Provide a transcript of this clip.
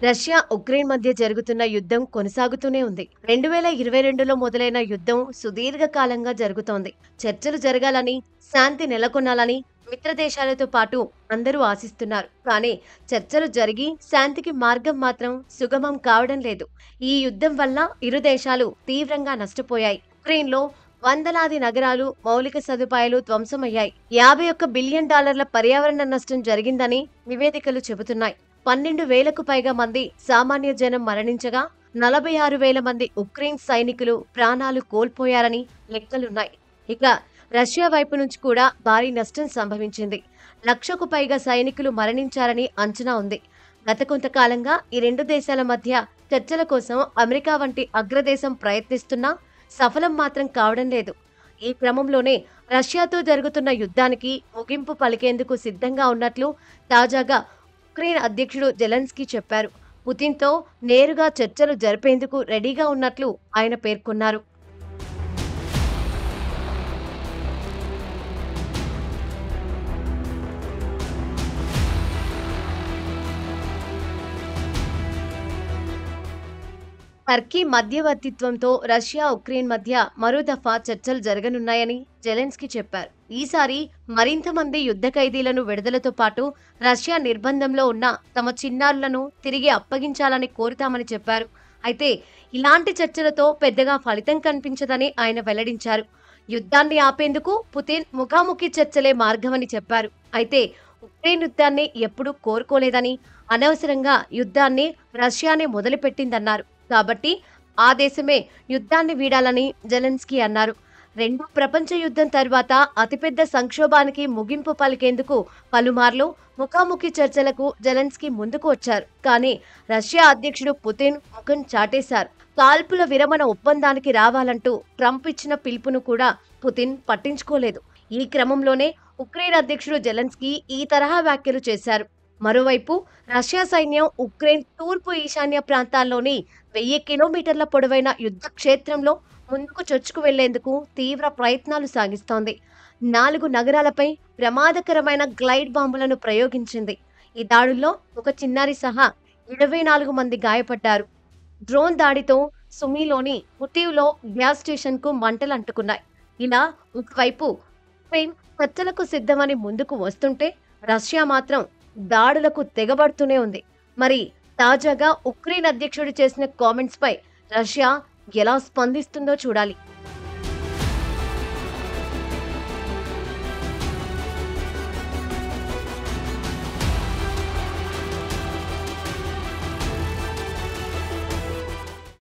Russia, Ukraine మధ్య జరుగుతున్న యుద్ధం కొనసాగుతూనే ఉంది. 2022లో మొదలైన యుద్ధం సుదీర్ఘ కాలంగా జరుగుతోంది. చర్చలు జరగాలని, శాంతి నెలకొనాలని మిత్ర దేశాలతో పాటు అందరూ ఆశిస్తున్నారు. కానీ చర్చలు జరిగి శాంతికి మార్గం మాత్రం సుగమం కావడం లేదు. ఈ యుద్ధం వల్ల ఇరు దేశాలు తీవ్రంగా నష్టపోయాయి. ఉక్రెయిన్లో వందలాది నగరాలు, మౌలిక సదుపాయాలు ధ్వంసమయ్యాయి. $51 బిలియన్ పర్యావరణ నష్టం జరిగిందని నివేదికలు చెబుతున్నాయి. 12,000కు పైగా మంది సామాన్య జనం మరణించగా 46,000 మంది ఉక్రెయిన్ సైనికులు ప్రాణాలు కోల్పోయారని లెక్కలున్నాయి. ఇక రష్యా వైపు నుంచి కూడా భారీ నష్టం సంభవించింది. 1,00,000కు పైగా సైనికులు మరణించారని అంచనా ఉంది. గత కొంతకాలంగా ఈ రెండు దేశాల మధ్య చర్చల కోసం అమెరికా వంటి అగ్రదేశం ప్రయత్నిస్తున్నా సఫలం మాత్రం కావడం లేదు. ఈ క్రమంలోనే రష్యాతో జరుగుతున్న యుద్ధానికి ముగింపు పలికేందుకు సిద్ధంగా ఉన్నట్లు తాజాగా ఉక్రెయిన్ అధ్యక్షుడు జెలెన్స్కీ చెప్పారు. పుతిన్తో నేరుగా చర్చలు జరిపేందుకు రెడీగా ఉన్నట్లు ఆయన పేర్కొన్నారు. టర్కీ మధ్యవర్తిత్వంతో రష్యా, ఉక్రెయిన్ మధ్య మరో దఫా చర్చలు జరగనున్నాయని జెలెన్స్కీ చెప్పారు. ఈసారి మరింత మంది యుద్ధ ఖైదీలను విడుదలతో పాటు రష్యా నిర్బంధంలో ఉన్న తమ చిన్నారులను తిరిగి అప్పగించాలని కోరుతామని చెప్పారు. అయితే ఇలాంటి చర్చలతో పెద్దగా ఫలితం కనిపించదని ఆయన వెల్లడించారు. యుద్ధాన్ని ఆపేందుకు పుతిన్ ముఖాముఖి చర్చలే మార్గమని చెప్పారు. అయితే ఉక్రెయిన్ యుద్ధాన్ని ఎప్పుడూ కోరుకోలేదని, అనవసరంగా యుద్ధాన్ని రష్యానే మొదలుపెట్టిందన్నారు. కాబట్టి ఆ దేశమే యుద్ధాన్ని వీడాలని జెలెన్స్కీ అన్నారు. రెండో ప్రపంచ యుద్ధం తర్వాత అతిపెద్ద సంక్షోభానికి ముగింపు పలికేందుకు పలుమార్లు ముఖాముఖి చర్చలకు జెలెన్స్కీ ముందుకు వచ్చారు. కానీ రష్యా అధ్యక్షుడు పుతిన్ ముఖం చాటేశారు. కాల్పుల విరమణ ఒప్పందానికి రావాలంటూ ట్రంప్ ఇచ్చిన పిలుపును కూడా పుతిన్ పట్టించుకోలేదు. ఈ క్రమంలోనే ఉక్రెయిన్ అధ్యక్షుడు జెలెన్స్కీ ఈ తరహా వ్యాఖ్యలు చేశారు. మరోవైపు రష్యా సైన్యం ఉక్రెయిన్ తూర్పు ఈశాన్య ప్రాంతాల్లోని 1000 కిలోమీటర్ల పొడవైన యుద్ధ క్షేత్రంలో ముందుకు చొచ్చుకు వెళ్లేందుకు తీవ్ర ప్రయత్నాలు సాగిస్తోంది. 4 నగరాలపై ప్రమాదకరమైన గ్లైడ్ బాంబులను ప్రయోగించింది. ఈ దాడుల్లో ఒక చిన్నారి సహా 24 మంది గాయపడ్డారు. డ్రోన్ దాడితో సుమీలోని ఉటీవ్లో గ్యాస్ స్టేషన్కు మంటలు అంటుకున్నాయి. ఇలా ఒకవైపు ఉక్రెయిన్ చర్చలకు సిద్ధమని ముందుకు వస్తుంటే రష్యా మాత్రం దాడులకు తెగబడుతూనే ఉంది. మరి తాజాగా ఉక్రెయిన్ అధ్యక్షుడు చేసిన కామెంట్స్ పై రష్యా ఎలా స్పందిస్తుందో చూడాలి.